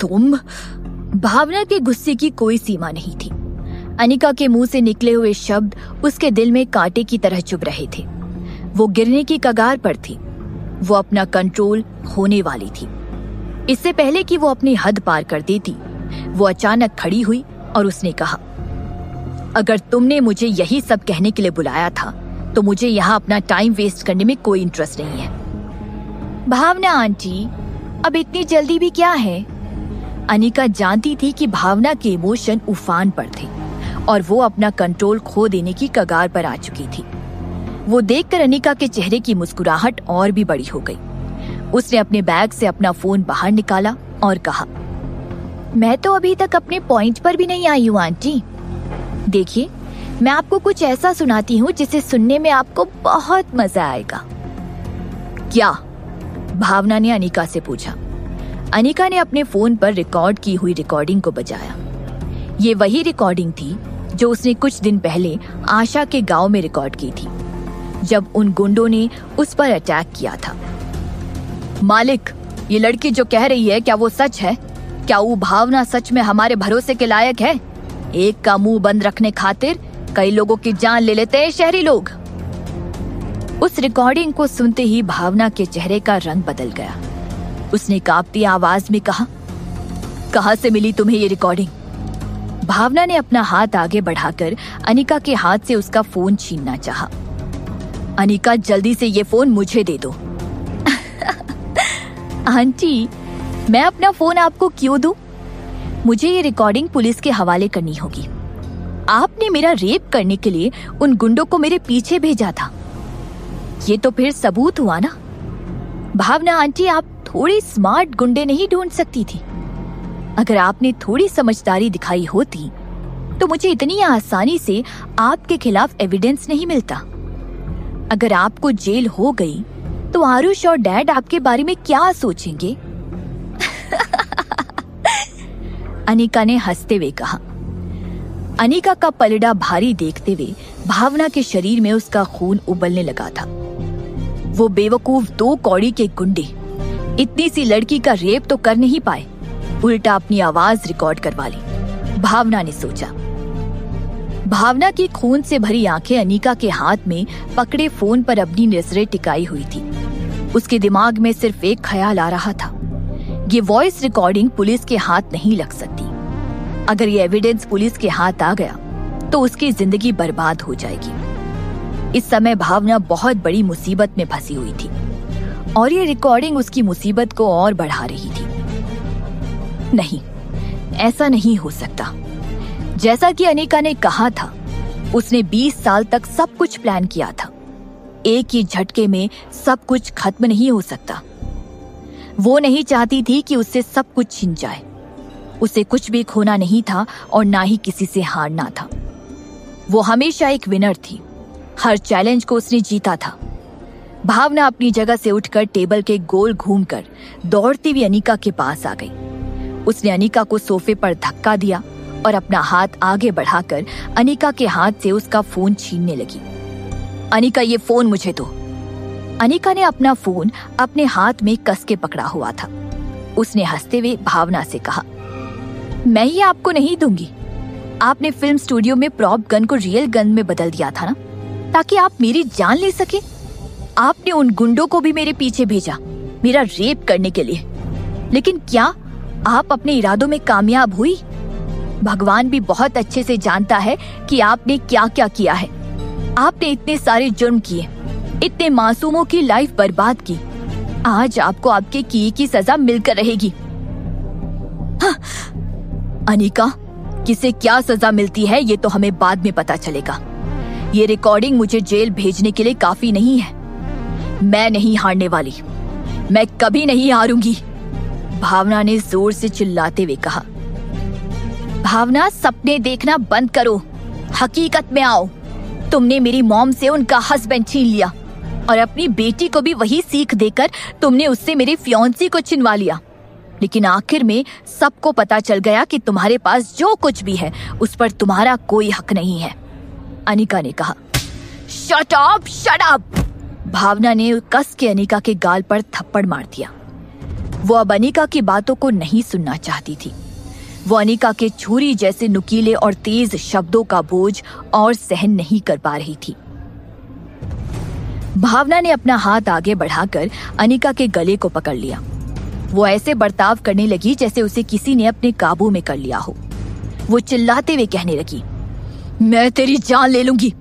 तुम? भावना के गुस्से की कोई सीमा नहीं थी। अनिका के मुंह से निकले हुए शब्द उसके दिल में कांटे की तरह चुभ रहे थे। वो गिरने की कगार पर थी। वो अपना कंट्रोल होने वाली थी। इससे पहले कि वो अपनी हद पार कर देती, वो अचानक खड़ी हुई और उसने कहा, अगर तुमने मुझे यही सब कहने के लिए बुलाया था तो मुझे यहाँ अपना टाइम वेस्ट करने में कोई इंटरेस्ट नहीं है। भावना आंटी, अब इतनी जल्दी भी क्या है? अनिका जानती थी कि भावना के इमोशन उफान पर थे और वो अपना कंट्रोल खो देने की कगार पर आ चुकी थी। वो देखकर अनिका के चेहरे की मुस्कुराहट और भी बड़ी हो गई। उसने अपने बैग से अपना फोन बाहर निकाला और कहा, मैं तो अभी तक अपने पॉइंट पर भी नहीं आई हूँ आंटी। देखिए, मैं आपको कुछ ऐसा सुनाती हूँ जिसे सुनने में आपको बहुत मजा आएगा। क्या? भावना ने अनिका से पूछा। अनिका ने अपने फोन पर रिकॉर्ड की हुई रिकॉर्डिंग को बजाया। ये वही रिकॉर्डिंग थी जो उसने कुछ दिन पहले आशा के गांव में रिकॉर्ड की थी, जब उन गुंडों ने उस पर अटैक किया था। मालिक, ये लड़की जो कह रही है, क्या वो सच है? क्या वो भावना सच में हमारे भरोसे के लायक है? एक का मुंह बंद रखने खातिर कई लोगों की जान ले लेते हैं शहरी लोग। उस रिकॉर्डिंग को सुनते ही भावना के चेहरे का रंग बदल गया। उसने कांपती आवाज में कहा, कहां से मिली तुम्हें ये रिकॉर्डिंग? भावना ने अपना हाथ आगे बढ़ाकर अनिका के हाथ से उसका फोन छीनना चाहा। अनिका, जल्दी से ये फोन मुझे दे दो। आंटी, मैं अपना फोन आपको क्यों दूं? मुझे ये रिकॉर्डिंग पुलिस के हवाले करनी होगी। आपने मेरा रेप करने के लिए उन गुंडों को मेरे पीछे भेजा था। ये तो फिर सबूत हुआ ना। भावना आंटी, आप थोड़ी स्मार्ट गुंडे नहीं ढूंढ सकती थी? अगर आपने थोड़ी समझदारी दिखाई होती तो मुझे इतनी आसानी से आपके खिलाफ एविडेंस नहीं मिलता। अगर आपको जेल हो गई तो आरुष और डैड आपके बारे में क्या सोचेंगे? अनिका ने हंसते हुए कहा। अनिका का पलड़ा भारी देखते हुए भावना के शरीर में उसका खून उबलने लगा था। वो बेवकूफ 2 कौड़ी के गुंडे इतनी सी लड़की का रेप तो कर नहीं पाए, उल्टा अपनी आवाज रिकॉर्ड करवा ली, भावना ने सोचा। भावना की खून से भरी आंखें अनिका के हाथ में पकड़े फोन पर अपनी नजरें टिकाई हुई थी। उसके दिमाग में सिर्फ एक ख्याल आ रहा था, ये वॉइस रिकॉर्डिंग पुलिस के हाथ नहीं लग सकती। अगर ये एविडेंस पुलिस के हाथ आ गया तो उसकी जिंदगी बर्बाद हो जाएगी। इस समय भावना बहुत बड़ी मुसीबत में फंसी हुई थी और ये रिकॉर्डिंग उसकी मुसीबत को और बढ़ा रही थी। नहीं, ऐसा नहीं हो सकता। जैसा कि अनिका ने कहा था, उसने 20 साल तक सब कुछ प्लान किया था। एक ही झटके में सब कुछ खत्म नहीं हो सकता। वो नहीं चाहती थी कि उससे सब कुछ छिन जाए। उसे कुछ भी खोना नहीं था और ना ही किसी से हारना था। वो हमेशा एक विनर थी। हर चैलेंज को उसने जीता था। भावना अपनी जगह से उठकर टेबल के गोल घूमकर दौड़ती हुई अनिका के पास आ गई। उसने अनिका को सोफे पर धक्का दिया और अपना हाथ आगे बढ़ाकर अनिका के हाथ से उसका फोन छीनने लगी। अनिका, ये फोन मुझे दो। अनिका ने अपना फोन अपने हाथ में कस के पकड़ा हुआ था। उसने हंसते हुए भावना से कहा, मैं ये आपको नहीं दूंगी। आपने फिल्म स्टूडियो में प्रॉप गन को रियल गन में बदल दिया था ना, ताकि आप मेरी जान ले सके। आपने उन गुंडों को भी मेरे पीछे भेजा मेरा रेप करने के लिए, लेकिन क्या आप अपने इरादों में कामयाब हुई? भगवान भी बहुत अच्छे से जानता है कि आपने क्या क्या किया है। आपने इतने सारे जुर्म किए, इतने मासूमों की लाइफ बर्बाद की। आज आपको आपके किए की सजा मिलकर रहेगी। हाँ। अनिका, किसे क्या सजा मिलती है ये तो हमें बाद में पता चलेगा। ये रिकॉर्डिंग मुझे जेल भेजने के लिए काफी नहीं है। मैं नहीं हारने वाली, मैं कभी नहीं हारूंगी, भावना ने जोर से चिल्लाते हुए कहा। भावना, सपने देखना बंद करो, हकीकत में आओ। तुमने मेरी मॉम से उनका हस्बैंड छीन लिया और अपनी बेटी को भी वही सीख देकर तुमने उससे मेरी फियांसी को छिनवा लिया। लेकिन आखिर में सबको पता चल गया कि तुम्हारे पास जो कुछ भी है उस पर तुम्हारा कोई हक नहीं है, अनिका ने कहा। Shut up! भावना ने कस के अनिका के गाल पर थप्पड़ मार दिया। वो अब अनिका की बातों को नहीं सुनना चाहती थी। वो अनिका के छुरी जैसे नुकीले और तेज शब्दों का बोझ और सहन नहीं कर पा रही थी। भावना ने अपना हाथ आगे बढ़ाकर अनिका के गले को पकड़ लिया। वो ऐसे बर्ताव करने लगी जैसे उसे किसी ने अपने काबू में कर लिया हो। वो चिल्लाते हुए कहने लगी, मैं तेरी जान ले लूंगी,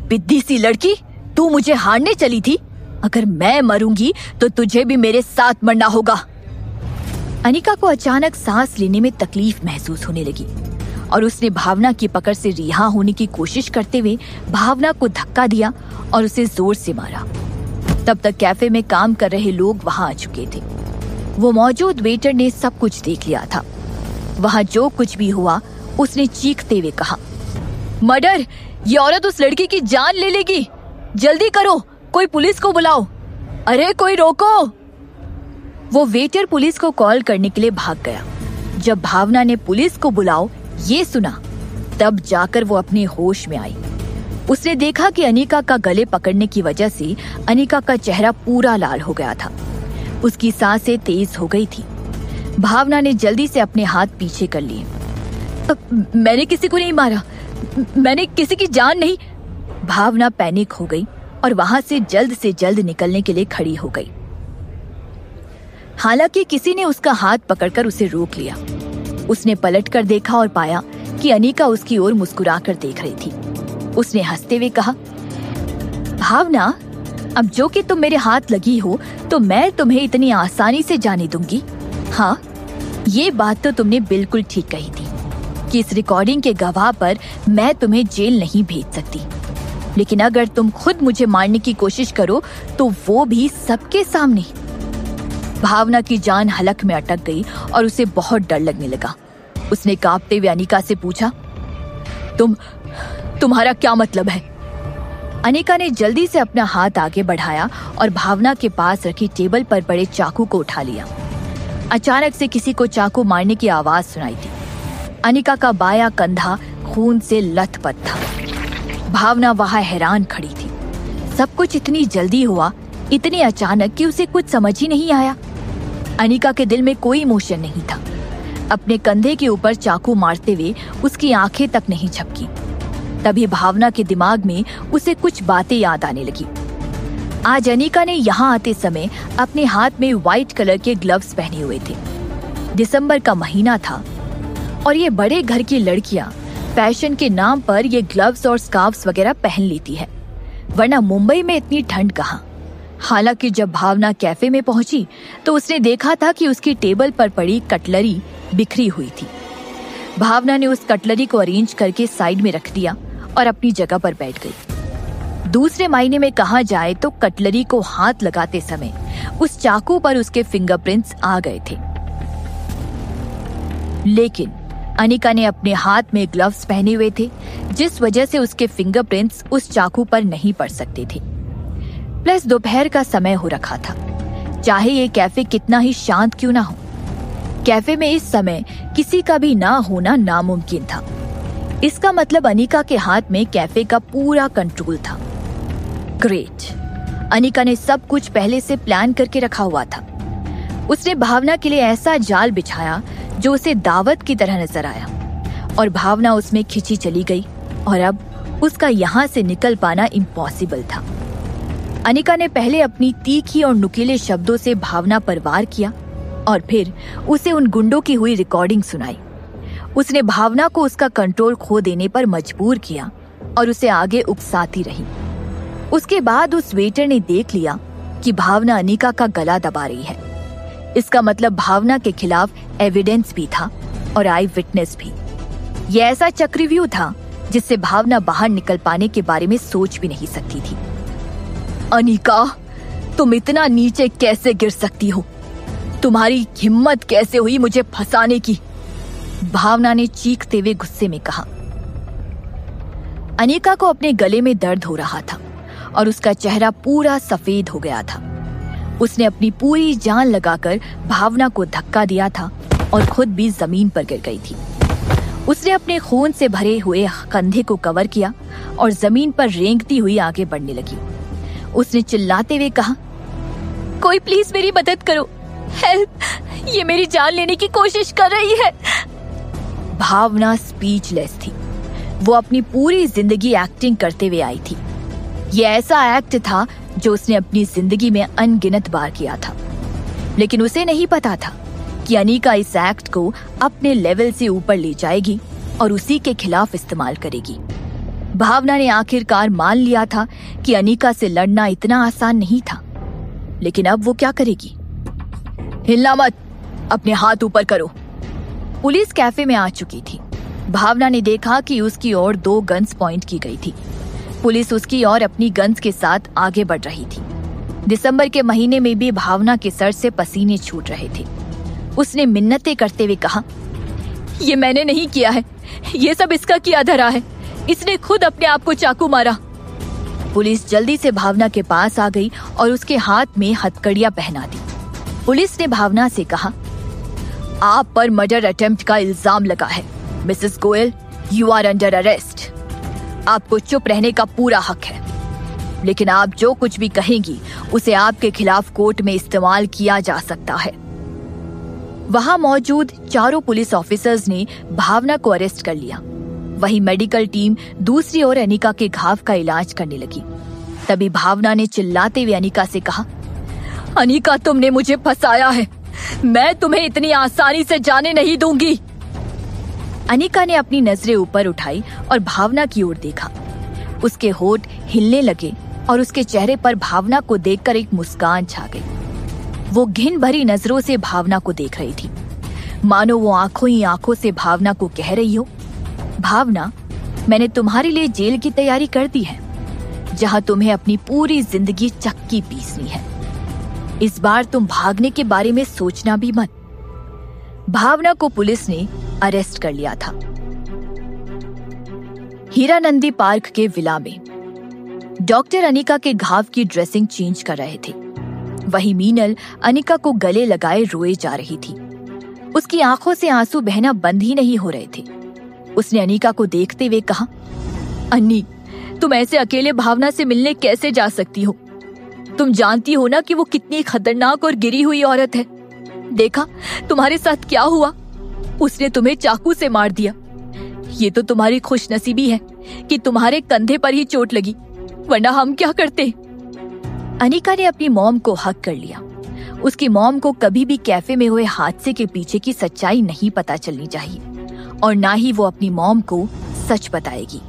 बिद्दी सी लड़की, तू मुझे हारने चली थी। अगर मैं मरूंगी तो तुझे भी मेरे साथ मरना होगा। अनिका को अचानक सांस लेने में तकलीफ महसूस होने लगी और उसने भावना की पकड़ से रिहा होने की कोशिश करते हुए भावना को धक्का दिया और उसे जोर से मारा। तब तक कैफे में काम कर रहे लोग वहां आ चुके थे। वो मौजूद वेटर ने सब कुछ देख लिया था। वहां जो कुछ भी हुआ उसने चीखते हुए कहा, मर्डर! ये औरत उस लड़की की जान ले लेगी, जल्दी करो, कोई पुलिस को बुलाओ, अरे कोई रोको। वो वेटर पुलिस को कॉल करने के लिए भाग गया। जब भावना ने पुलिस को बुलाओ ये सुना, तब जाकर वो अपने होश में आई। उसने देखा कि अनिका का गले पकड़ने की वजह से अनिका का चेहरा पूरा लाल हो गया था। उसकी सांसें तेज हो गई थी। भावना ने जल्दी से अपने हाथ पीछे कर लिए। मैंने किसी को नहीं मारा, मैंने किसी की जान नहीं। भावना पैनिक हो गई और वहां से जल्द निकलने के लिए खड़ी हो गई। हालांकि किसी ने उसका हाथ पकड़कर उसे रोक लिया। उसने पलटकर देखा और पाया कि अनिका उसकी ओर मुस्कुराकर देख रही थी। उसने हंसते हुए कहा, भावना, अब जो कि तुम मेरे हाथ लगी हो तो मैं तुम्हें इतनी आसानी से जाने दूंगी? हाँ, ये बात तो तुमने बिल्कुल ठीक कही थी कि इस रिकॉर्डिंग के गवाह पर मैं तुम्हें जेल नहीं भेज सकती, लेकिन अगर तुम खुद मुझे मारने की कोशिश करो तो वो भी सबके सामने। भावना की जान हलक में अटक गई और उसे बहुत डर लगने लगा। उसने कांपते हुए अनिका से पूछा, तुम्हारा क्या मतलब है? अनिका ने जल्दी से अपना हाथ आगे बढ़ाया और भावना के पास रखी टेबल पर पड़े चाकू को उठा लिया। अचानक से किसी को चाकू मारने की आवाज सुनाई थी। अनिका का बायां कंधा खून से लथपथ था। भावना वहां हैरान खड़ी थी। सब कुछ इतनी जल्दी हुआ, इतनी अचानक कि उसे कुछ समझ ही नहीं आया। अनिका के दिल में कोई इमोशन नहीं था। अपने कंधे के ऊपर चाकू मारते हुए उसकी आंखें तक नहीं झपकी। तभी भावना के दिमाग में उसे कुछ बातें याद आने लगी। आज अनिका ने यहाँ आते समय अपने हाथ में व्हाइट कलर के ग्लव्स पहने हुए थे। दिसंबर का महीना था और ये बड़े घर की लड़कियां फैशन के नाम पर ये ग्लव्स और स्कार्फ्स वगैरह पहन लेती है, वरना मुंबई में इतनी ठंड कहाँ। हालांकि जब भावना कैफे में पहुंची तो उसने देखा था कि उसकी टेबल पर पड़ी कटलरी बिखरी हुई थी। भावना ने उस कटलरी को अरेंज करके साइड में रख दिया और अपनी जगह पर बैठ गई। दूसरे मायने में कहा जाए तो कटलरी को हाथ लगाते समय उस चाकू पर उसके फिंगरप्रिंट्स आ गए थे, लेकिन अनिका ने अपने हाथ में ग्लव्स पहने हुए थे, जिस वजह से उसके फिंगरप्रिंट्स उस चाकू पर नहीं पड़ सकते थे। प्लस दोपहर का समय हो रखा था। चाहे ये कैफे कितना ही शांत क्यों ना हो, कैफे में इस समय किसी का भी ना होना नामुमकिन था। इसका मतलब अनिका के हाथ में कैफे का पूरा कंट्रोल था। ग्रेट, अनिका ने सब कुछ पहले से प्लान करके रखा हुआ था। उसने भावना के लिए ऐसा जाल बिछाया जो उसे दावत की तरह नजर आया और भावना उसमें खिंची चली गई और अब उसका यहाँ से निकल पाना इम्पॉसिबल था। अनिका ने पहले अपनी तीखी और नुकीले शब्दों से भावना पर वार किया और फिर उसे उन गुंडों की हुई रिकॉर्डिंग सुनाई। उसने भावना को उसका कंट्रोल खो देने पर मजबूर किया और उसे आगे उकसाती रही। उसके बाद उस वेटर ने देख लिया कि भावना अनिका का गला दबा रही है। इसका मतलब भावना के खिलाफ एविडेंस भी था और आई विटनेस भी। यह ऐसा चक्रव्यूह था जिससे भावना बाहर निकल पाने के बारे में सोच भी नहीं सकती थी। अनिका, तुम इतना नीचे कैसे गिर सकती हो? तुम्हारी हिम्मत कैसे हुई मुझे फंसाने की? भावना ने चीखते हुए गुस्से में कहा। अनिका को अपने गले में दर्द हो रहा था और उसका चेहरा पूरा सफेद हो गया था। उसने अपनी पूरी जान लगाकर भावना को धक्का दिया था और खुद भी जमीन पर गिर गई थी। उसने अपने खून से भरे हुए कंधे को कवर किया और जमीन पर रेंगती हुई आगे बढ़ने लगी। उसने चिल्लाते हुए कहा, कोई प्लीज मेरी मदद करो, हेल्प, ये मेरी जान लेने की कोशिश कर रही है। भावना स्पीचलेस थी। वो अपनी पूरी जिंदगी एक्टिंग करते हुए आई थी। ये ऐसा एक्ट था जो उसने अपनी जिंदगी में अनगिनत बार किया था, लेकिन उसे नहीं पता था कि अनीका इस एक्ट को अपने लेवल से ऊपर ले जाएगी और उसी के खिलाफ इस्तेमाल करेगी। भावना ने आखिरकार मान लिया था कि अनीका से लड़ना इतना आसान नहीं था, लेकिन अब वो क्या करेगी? हिलना मत, अपने हाथ ऊपर करो। पुलिस कैफे में आ चुकी थी। भावना ने देखा कि उसकी ओर 2 गन्स पॉइंट की गई थी। पुलिस उसकी ओर अपनी गन्स के साथ आगे बढ़ रही थी। दिसंबर के महीने में भी भावना के सर से पसीने छूट रहे थे। उसने मिन्नतें करते हुए कहा, ये मैंने नहीं किया है, ये सब इसका किया धरा है, इसने खुद अपने आप को चाकू मारा। पुलिस जल्दी से भावना के पास आ गई और उसके हाथ में हथकड़ियां पहना दी। पुलिस ने भावना से कहा, आप पर मर्डर अटेम्प्ट का इल्जाम लगा है Mrs Goyal, you are under arrest. आपको चुप रहने का पूरा हक है, लेकिन आप जो कुछ भी कहेंगी उसे आपके खिलाफ कोर्ट में इस्तेमाल किया जा सकता है। वहां मौजूद 4 पुलिस ऑफिसर्स ने भावना को अरेस्ट कर लिया। वहीं मेडिकल टीम दूसरी ओर अनीका के घाव का इलाज करने लगी। तभी भावना ने चिल्लाते हुए अनीका से कहा, अनीका, तुमने मुझे फंसाया है, मैं तुम्हें इतनी आसानी से जाने नहीं दूंगी। अनीका ने अपनी नजरें ऊपर उठाई और भावना की ओर देखा। उसके होंठ हिलने लगे और उसके चेहरे पर भावना को देखकर एक मुस्कान छा गई। वो घिन भरी नजरों से भावना को देख रही थी, मानो वो आंखों ही आंखों से भावना को कह रही हो, भावना, मैंने तुम्हारे लिए जेल की तैयारी कर दी है, जहां तुम्हें अपनी पूरी जिंदगी चक्की पीसनी है। इस बार तुम भागने के बारे में सोचना भी मत। भावना को पुलिस ने अरेस्ट कर लिया था। हीरानंदी पार्क के विला में डॉक्टर अनीका के घाव की ड्रेसिंग चेंज कर रहे थे। वहीं मीनल अनीका को गले लगाए रोए जा रही थी। उसकी आंखों से आंसू बहना बंद ही नहीं हो रहे थे। उसने अनीका को देखते हुए कहा, अन्नी, तुम ऐसे अकेले भावना से मिलने कैसे जा सकती हो? तुम जानती हो ना कि वो कितनी खतरनाक और गिरी हुई औरत है। देखा तुम्हारे साथ क्या हुआ, उसने तुम्हें चाकू से मार दिया। ये तो तुम्हारी खुशनसीबी है कि तुम्हारे कंधे पर ही चोट लगी, वरना हम क्या करते। अनीका ने अपनी मॉम को हक कर लिया। उसकी मॉम को कभी भी कैफे में हुए हादसे के पीछे की सच्चाई नहीं पता चलनी चाहिए और ना ही वो अपनी मॉम को सच बताएगी।